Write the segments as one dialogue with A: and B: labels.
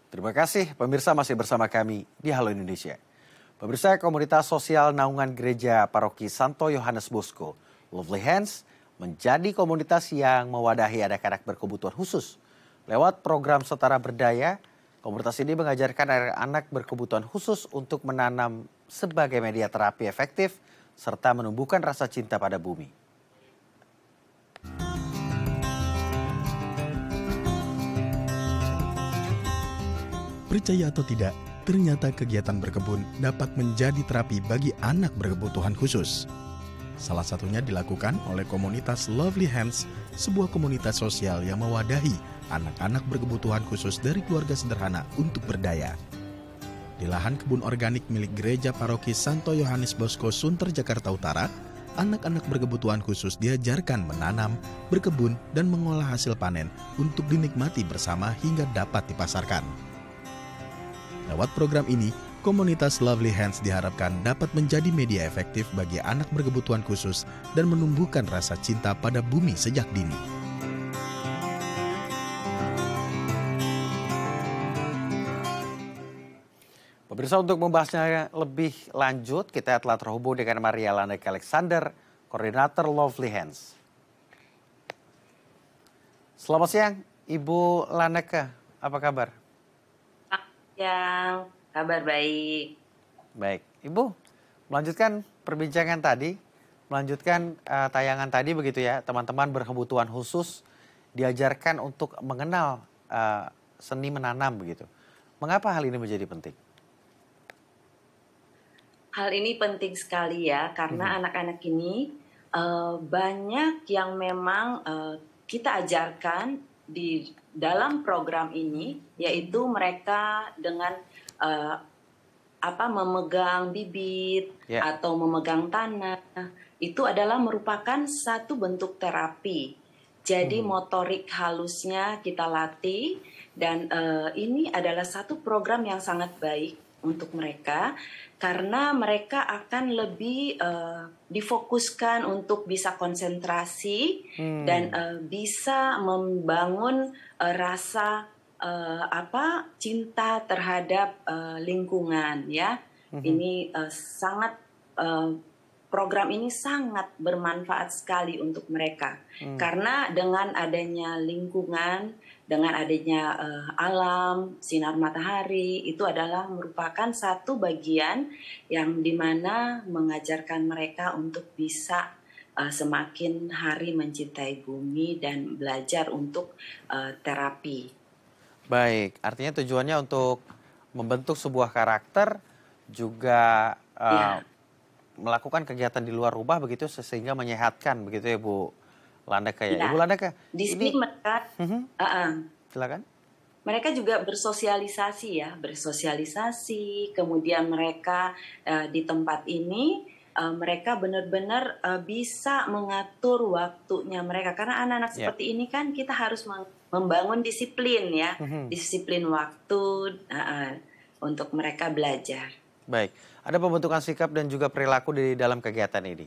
A: Terima kasih pemirsa masih bersama kami di Halo Indonesia. Pemirsa, komunitas sosial naungan gereja paroki Santo Yohanes Bosco, Lovely Hands, menjadi komunitas yang mewadahi anak-anak berkebutuhan khusus. Lewat program Setara Berdaya, komunitas ini mengajarkan anak-anak berkebutuhan khusus untuk menanam sebagai media terapi efektif serta menumbuhkan rasa cinta pada bumi.
B: Percaya atau tidak, ternyata kegiatan berkebun dapat menjadi terapi bagi anak berkebutuhan khusus. Salah satunya dilakukan oleh komunitas Lovely Hands, sebuah komunitas sosial yang mewadahi anak-anak berkebutuhan khusus dari keluarga sederhana untuk berdaya. Di lahan kebun organik milik gereja paroki Santo Yohanes Bosco, Sunter, Jakarta Utara, anak-anak berkebutuhan khusus diajarkan menanam, berkebun, dan mengolah hasil panen untuk dinikmati bersama hingga dapat dipasarkan. Lewat program ini, komunitas Lovely Hands diharapkan dapat menjadi media efektif bagi anak berkebutuhan khusus dan menumbuhkan rasa cinta pada bumi sejak dini.
A: Pemirsa, untuk membahasnya lebih lanjut, kita telah terhubung dengan Maria Laneke Alexander, Koordinator Lovely Hands. Selamat siang, Ibu Laneke, apa kabar?
C: Yang kabar baik.
A: Baik, Ibu, melanjutkan perbincangan tadi, melanjutkan tayangan tadi begitu ya, teman-teman berkebutuhan khusus diajarkan untuk mengenal seni menanam begitu. Mengapa hal ini menjadi penting?
C: Hal ini penting sekali ya, karena anak-anak ini banyak yang memang kita ajarkan di dalam program ini, yaitu mereka dengan memegang bibit atau memegang tanah, itu adalah merupakan satu bentuk terapi. Jadi motorik halusnya kita latih, dan ini adalah satu program yang sangat baik untuk mereka, karena mereka akan lebih difokuskan untuk bisa konsentrasi dan bisa membangun rasa cinta terhadap lingkungan ya. Ini program ini sangat bermanfaat sekali untuk mereka, karena dengan adanya lingkungan, dengan adanya alam, sinar matahari, itu adalah merupakan satu bagian yang dimana mengajarkan mereka untuk bisa semakin hari mencintai bumi dan belajar untuk terapi.
A: Baik, artinya tujuannya untuk membentuk sebuah karakter, juga melakukan kegiatan di luar rumah begitu sehingga menyehatkan begitu ya Bu Laneke ya. Ibu Laneke,
C: di sini mereka
A: silakan.
C: Mereka juga bersosialisasi, kemudian mereka di tempat ini mereka benar-benar bisa mengatur waktunya mereka, karena anak-anak seperti ini kan kita harus membangun disiplin ya, disiplin waktu untuk mereka belajar.
A: Baik, ada pembentukan sikap dan juga perilaku di dalam kegiatan ini.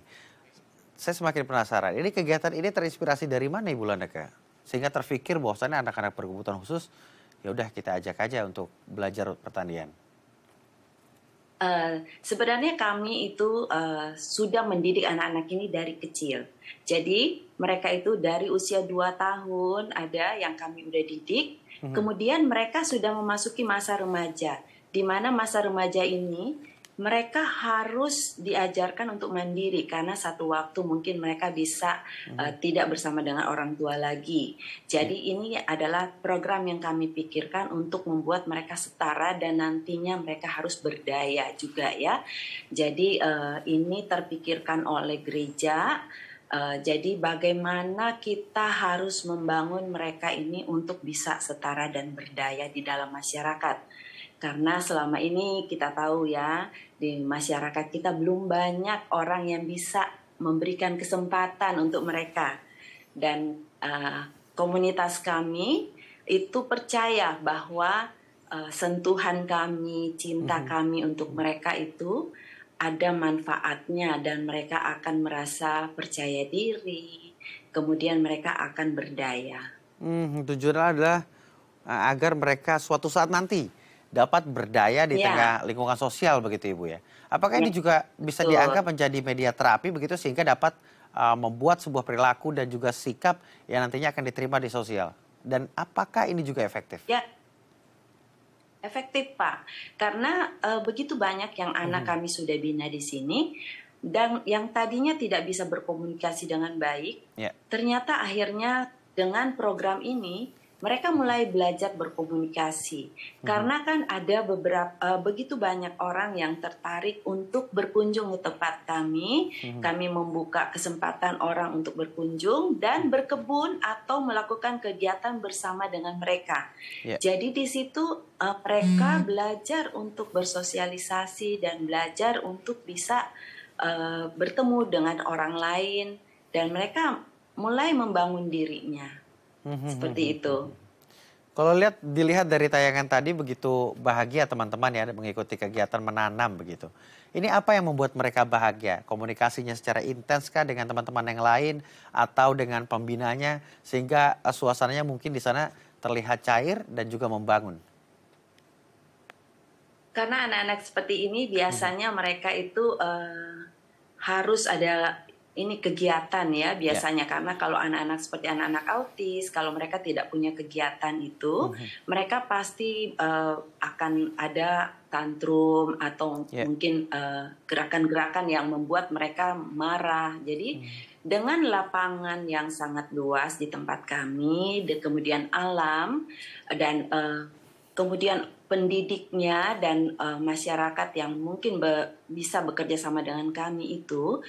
A: Saya semakin penasaran, ini kegiatan ini terinspirasi dari mana Ibu Laneke? Sehingga terfikir bahwasannya anak-anak berkebutuhan khusus, ya udah kita ajak aja untuk belajar pertanian.
C: Sebenarnya kami itu sudah mendidik anak-anak ini dari kecil. Jadi mereka itu dari usia 2 tahun ada yang kami udah didik. Kemudian mereka sudah memasuki masa remaja, di mana masa remaja ini mereka harus diajarkan untuk mandiri, karena satu waktu mungkin mereka bisa tidak bersama dengan orang tua lagi. Jadi ini adalah program yang kami pikirkan untuk membuat mereka setara dan nantinya mereka harus berdaya juga ya. Jadi ini terpikirkan oleh gereja. Jadi bagaimana kita harus membangun mereka ini untuk bisa setara dan berdaya di dalam masyarakat. Karena selama ini kita tahu ya, di masyarakat kita belum banyak orang yang bisa memberikan kesempatan untuk mereka. Dan komunitas kami itu percaya bahwa sentuhan kami, cinta kami untuk mereka itu ada manfaatnya, dan mereka akan merasa percaya diri, kemudian mereka akan berdaya.
A: Tujuannya adalah agar mereka suatu saat nanti dapat berdaya di tengah lingkungan sosial begitu Ibu ya. Apakah ini juga bisa dianggap menjadi media terapi begitu sehingga dapat membuat sebuah perilaku dan juga sikap yang nantinya akan diterima di sosial? Dan apakah ini juga efektif?
C: Ya, efektif Pak. Karena begitu banyak yang anak kami sudah bina di sini dan yang tadinya tidak bisa berkomunikasi dengan baik, ternyata akhirnya dengan program ini mereka mulai belajar berkomunikasi. Karena kan ada begitu banyak orang yang tertarik untuk berkunjung ke tempat kami. Kami membuka kesempatan orang untuk berkunjung dan berkebun atau melakukan kegiatan bersama dengan mereka. Jadi di situ mereka belajar untuk bersosialisasi dan belajar untuk bisa bertemu dengan orang lain. Dan mereka mulai membangun dirinya. Seperti itu.
A: Kalau dilihat dari tayangan tadi begitu bahagia teman-teman ya mengikuti kegiatan menanam begitu. Ini apa yang membuat mereka bahagia? Komunikasinya secara intens kah dengan teman-teman yang lain atau dengan pembinanya sehingga suasananya mungkin di sana terlihat cair dan juga membangun?
C: Karena anak-anak seperti ini biasanya mereka itu harus ada kegiatan ya biasanya karena kalau anak-anak seperti anak-anak autis kalau mereka tidak punya kegiatan itu mereka pasti akan ada tantrum atau mungkin gerakan-gerakan yang membuat mereka marah. Jadi dengan lapangan yang sangat luas di tempat kami, kemudian alam dan kemudian pendidiknya dan masyarakat yang mungkin bisa bekerja sama dengan kami itu,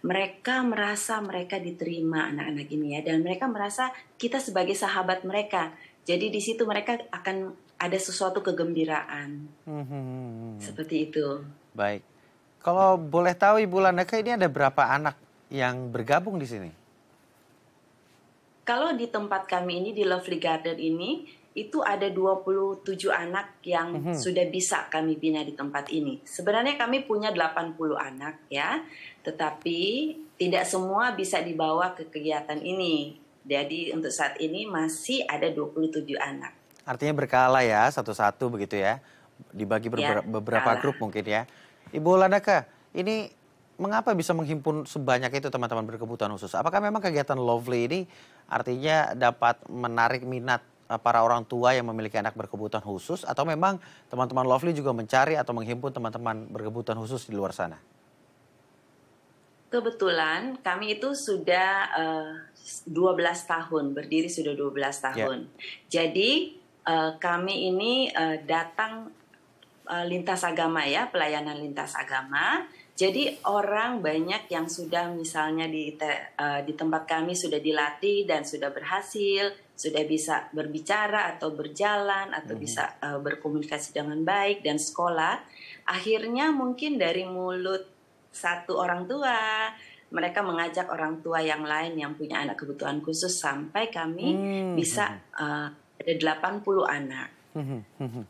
C: mereka merasa mereka diterima anak-anak ini ya, dan mereka merasa kita sebagai sahabat mereka. Jadi di situ mereka akan ada sesuatu kegembiraan. Seperti itu.
A: Baik. Kalau boleh tahu Ibu Laneka ini ada berapa anak yang bergabung di sini?
C: Kalau di tempat kami ini di Lovely Garden ini itu ada 27 anak yang sudah bisa kami bina di tempat ini. Sebenarnya kami punya 80 anak ya, tetapi tidak semua bisa dibawa ke kegiatan ini. Jadi untuk saat ini masih ada 27 anak.
A: Artinya berkala ya, satu-satu begitu ya, dibagi beberapa grup mungkin ya. Ibu Laneka, ini mengapa bisa menghimpun sebanyak itu teman-teman berkebutuhan khusus? Apakah memang kegiatan Lovely ini artinya dapat menarik minat para orang tua yang memiliki anak berkebutuhan khusus atau memang teman-teman Lovely juga mencari atau menghimpun teman-teman berkebutuhan khusus di luar sana?
C: Kebetulan kami itu sudah 12 tahun, berdiri sudah 12 tahun. Jadi kami ini datang lintas agama ya, pelayanan lintas agama. Jadi orang banyak yang sudah misalnya di tempat kami sudah dilatih dan sudah berhasil, sudah bisa berbicara atau berjalan atau bisa berkomunikasi dengan baik dan sekolah. Akhirnya mungkin dari mulut satu orang tua, mereka mengajak orang tua yang lain yang punya anak kebutuhan khusus sampai kami bisa ada 80 anak.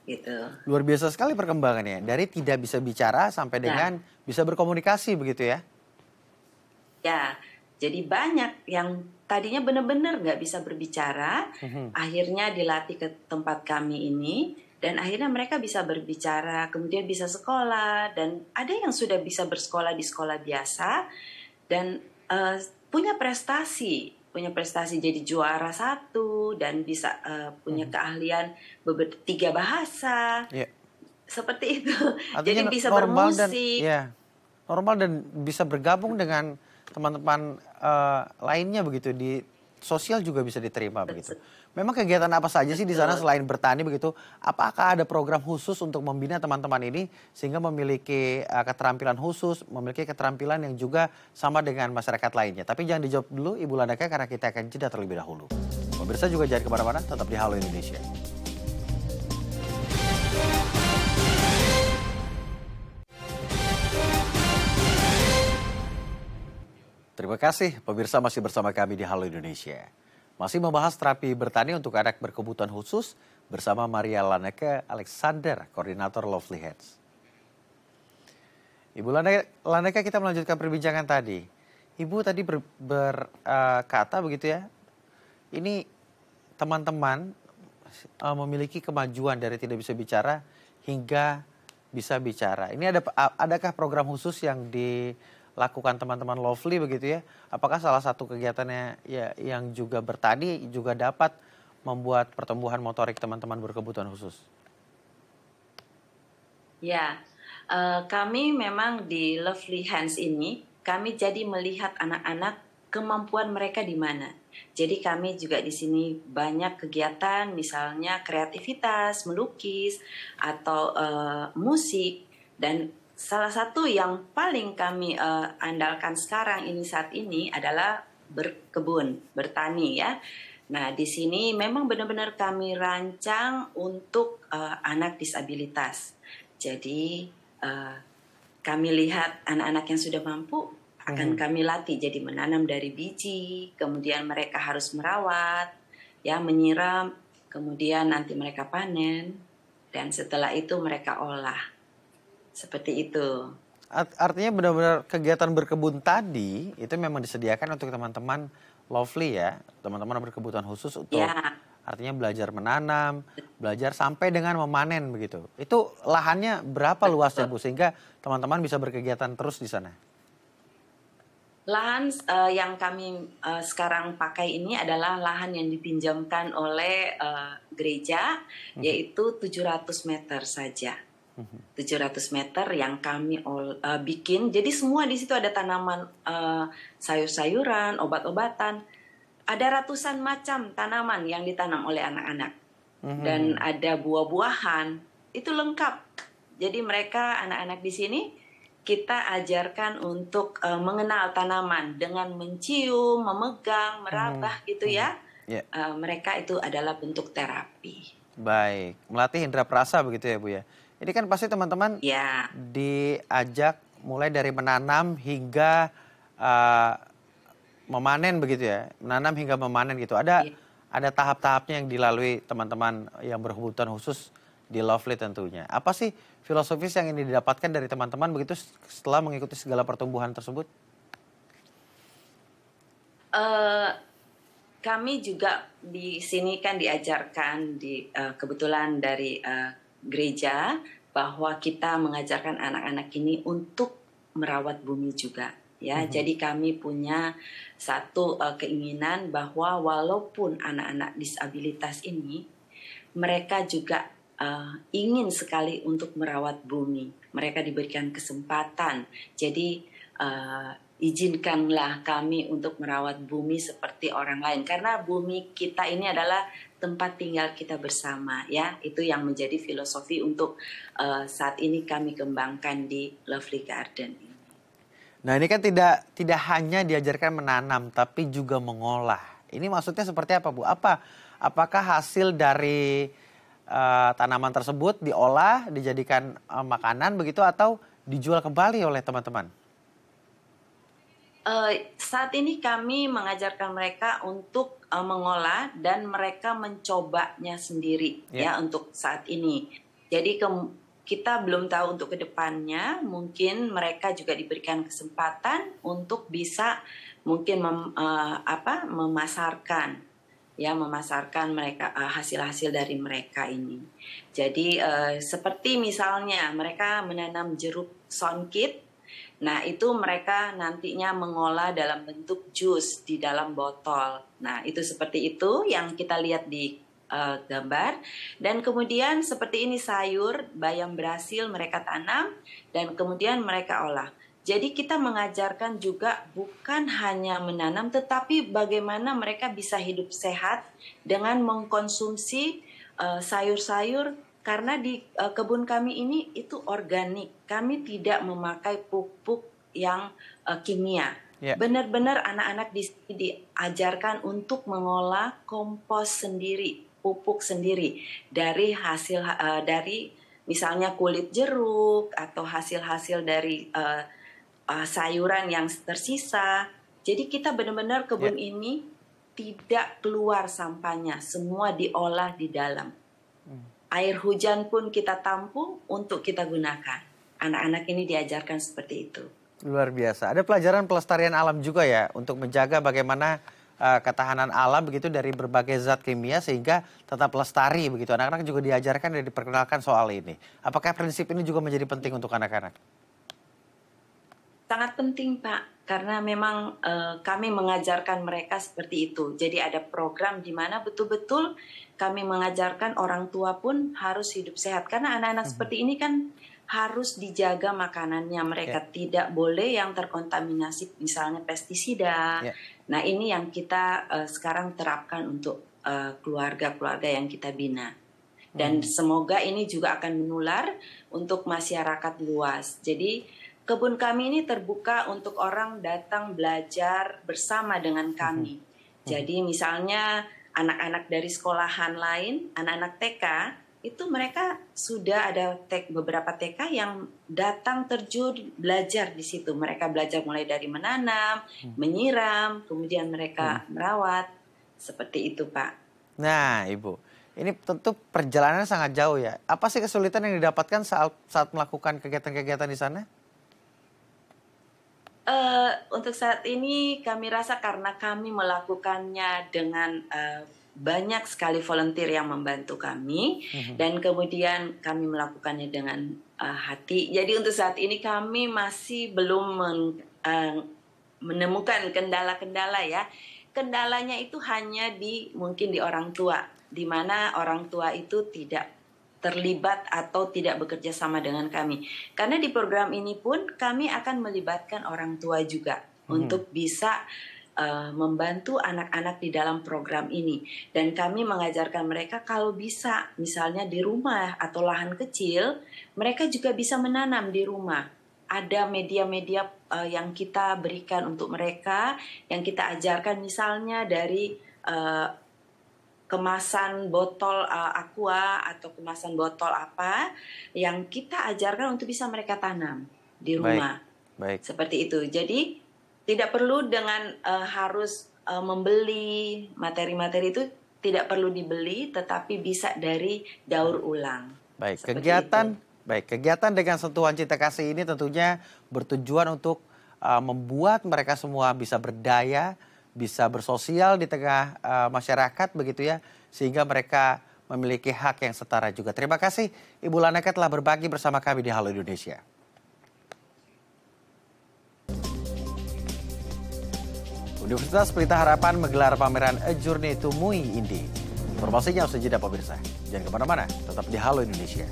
C: Gitu.
A: Luar biasa sekali perkembangannya. Dari tidak bisa bicara sampai dengan bisa berkomunikasi begitu ya?
C: Ya, jadi banyak yang tadinya benar-benar nggak bisa berbicara, akhirnya dilatih ke tempat kami ini, dan akhirnya mereka bisa berbicara, kemudian bisa sekolah, dan ada yang sudah bisa bersekolah di sekolah biasa, dan punya prestasi jadi juara 1 dan bisa punya keahlian 3 bahasa, seperti itu.
A: Artinya
C: jadi bisa
A: normal
C: bermusik.
A: Normal dan bisa bergabung dengan teman-teman lainnya begitu di sosial juga bisa diterima begitu. Memang kegiatan apa saja sih di sana selain bertani begitu? Apakah ada program khusus untuk membina teman-teman ini sehingga memiliki keterampilan khusus, memiliki keterampilan yang juga sama dengan masyarakat lainnya? Tapi jangan dijawab dulu Ibu Laneka karena kita akan jeda terlebih dahulu. Pemirsa juga jangan kemana-mana, tetap di Halo Indonesia. Terima kasih pemirsa masih bersama kami di Halo Indonesia. Masih membahas terapi bertani untuk anak berkebutuhan khusus bersama Maria Laneka Alexander, koordinator Lovely Hands. Ibu Laneka, kita melanjutkan perbincangan tadi. Ibu tadi berkata begitu ya, ini teman-teman memiliki kemajuan dari tidak bisa bicara hingga bisa bicara. Ini adakah program khusus yang dilakukan teman-teman Lovely begitu ya? Apakah salah satu kegiatannya ya yang juga bertani juga dapat membuat pertumbuhan motorik teman-teman berkebutuhan khusus?
C: Ya, kami memang di Lovely Hands ini, kami jadi melihat anak-anak kemampuan mereka di mana. Jadi kami juga di sini banyak kegiatan, misalnya kreativitas, melukis, atau musik. Dan salah satu yang paling kami andalkan sekarang ini saat ini adalah berkebun, bertani ya. Nah di sini memang benar-benar kami rancang untuk anak disabilitas. Jadi kami lihat anak-anak yang sudah mampu akan kami latih jadi menanam dari biji, kemudian mereka harus merawat, ya menyiram, kemudian nanti mereka panen, dan setelah itu mereka olah. Seperti itu.
A: Artinya benar-benar kegiatan berkebun tadi itu memang disediakan untuk teman-teman Lovely ya, teman-teman berkebutuhan khusus untuk artinya belajar menanam, belajar sampai dengan memanen begitu. Itu lahannya berapa luasnya Bu sehingga teman-teman bisa berkegiatan terus di sana?
C: Lahan yang kami sekarang pakai ini adalah lahan yang dipinjamkan oleh gereja, yaitu 700 meter saja. 700 meter yang kami bikin. Jadi semua di situ ada tanaman sayur-sayuran, obat-obatan. Ada ratusan macam tanaman yang ditanam oleh anak-anak. Dan ada buah-buahan. Itu lengkap. Jadi mereka, anak-anak di sini, kita ajarkan untuk mengenal tanaman dengan mencium, memegang, merabah gitu ya. Mereka itu adalah bentuk terapi.
A: Baik, melatih indera perasa begitu ya Bu ya. Ini kan pasti teman-teman diajak mulai dari menanam hingga memanen begitu ya. Menanam hingga memanen gitu. Ada tahap-tahapnya yang dilalui teman-teman yang berkebutuhan khusus di Lovely tentunya. Apa sih filosofis yang ini didapatkan dari teman-teman begitu setelah mengikuti segala pertumbuhan tersebut?
C: Kami juga di sini kan diajarkan kebetulan dari gereja bahwa kita mengajarkan anak-anak ini untuk merawat bumi juga. Ya, jadi kami punya satu keinginan bahwa walaupun anak-anak disabilitas ini, mereka juga ingin sekali untuk merawat bumi. Mereka diberikan kesempatan. Jadi izinkanlah kami untuk merawat bumi seperti orang lain. Karena bumi kita ini adalah tempat tinggal kita bersama. Ya, itu yang menjadi filosofi untuk saat ini kami kembangkan di Lovely Garden.
A: Nah ini kan tidak hanya diajarkan menanam, tapi juga mengolah. Ini maksudnya seperti apa Bu? Apakah hasil dari tanaman tersebut diolah, dijadikan makanan begitu atau dijual kembali oleh teman-teman?
C: Saat ini kami mengajarkan mereka untuk mengolah dan mereka mencobanya sendiri ya untuk saat ini. Jadi kita belum tahu untuk kedepannya, mungkin mereka juga diberikan kesempatan untuk bisa mungkin memasarkan. Ya, memasarkan mereka hasil-hasil dari mereka ini. Jadi seperti misalnya mereka menanam jeruk songkit. Nah, itu mereka nantinya mengolah dalam bentuk jus di dalam botol. Nah, itu seperti itu yang kita lihat di gambar. Dan kemudian seperti ini sayur, bayam Brasil mereka tanam dan kemudian mereka olah. Jadi kita mengajarkan juga bukan hanya menanam, tetapi bagaimana mereka bisa hidup sehat dengan mengkonsumsi sayur-sayur. Karena di kebun kami ini itu organik. Kami tidak memakai pupuk yang kimia. Benar-benar anak-anak diajarkan untuk mengolah kompos sendiri, pupuk sendiri dari hasil dari misalnya kulit jeruk atau hasil-hasil dari sayuran yang tersisa. Jadi kita benar-benar kebun ini tidak keluar sampahnya, semua diolah di dalam. Air hujan pun kita tampung untuk kita gunakan. Anak-anak ini diajarkan seperti itu.
A: Luar biasa. Ada pelajaran pelestarian alam juga ya untuk menjaga bagaimana ketahanan alam begitu dari berbagai zat kimia sehingga tetap lestari begitu. Anak-anak juga diajarkan dan diperkenalkan soal ini. Apakah prinsip ini juga menjadi penting untuk anak-anak?
C: Sangat penting, Pak, karena memang kami mengajarkan mereka seperti itu. Jadi ada program di mana betul-betul kami mengajarkan orang tua pun harus hidup sehat. Karena anak-anak seperti ini kan harus dijaga makanannya. Mereka tidak boleh yang terkontaminasi misalnya pestisida. Nah, ini yang kita sekarang terapkan untuk keluarga-keluarga yang kita bina. Dan semoga ini juga akan menular untuk masyarakat luas. Jadi kebun kami ini terbuka untuk orang datang belajar bersama dengan kami. Jadi misalnya anak-anak dari sekolahan lain, anak-anak TK, itu mereka sudah ada beberapa TK yang datang terjun belajar di situ. Mereka belajar mulai dari menanam, menyiram, kemudian mereka merawat. Seperti itu, Pak.
A: Nah, Ibu, ini tentu perjalanan sangat jauh ya. Apa sih kesulitan yang didapatkan saat melakukan kegiatan-kegiatan di sana?
C: Untuk saat ini kami rasa karena kami melakukannya dengan banyak sekali volunteer yang membantu kami dan kemudian kami melakukannya dengan hati. Jadi untuk saat ini kami masih belum menemukan kendala-kendala ya. Kendalanya itu hanya mungkin di orang tua, di mana orang tua itu tidak terlibat atau tidak bekerja sama dengan kami. Karena di program ini pun kami akan melibatkan orang tua juga untuk bisa membantu anak-anak di dalam program ini. Dan kami mengajarkan mereka kalau bisa, misalnya di rumah atau lahan kecil, mereka juga bisa menanam di rumah. Ada media-media yang kita berikan untuk mereka, yang kita ajarkan misalnya dari kemasan botol aqua atau kemasan botol apa, yang kita ajarkan untuk bisa mereka tanam di rumah.
A: Baik.
C: Seperti itu. Jadi tidak perlu dengan harus membeli materi-materi itu, tidak perlu dibeli, tetapi bisa dari daur ulang.
A: Baik, kegiatan dengan sentuhan cinta kasih ini tentunya bertujuan untuk membuat mereka semua bisa berdaya, bisa bersosial di tengah masyarakat begitu ya, sehingga mereka memiliki hak yang setara juga. Terima kasih Ibu Laneka telah berbagi bersama kami di Halo Indonesia. Universitas Pelita Harapan menggelar pameran A Journey to Mui Indi. Informasinya usai jeda pemirsa. Jangan kemana-mana, tetap di Halo Indonesia.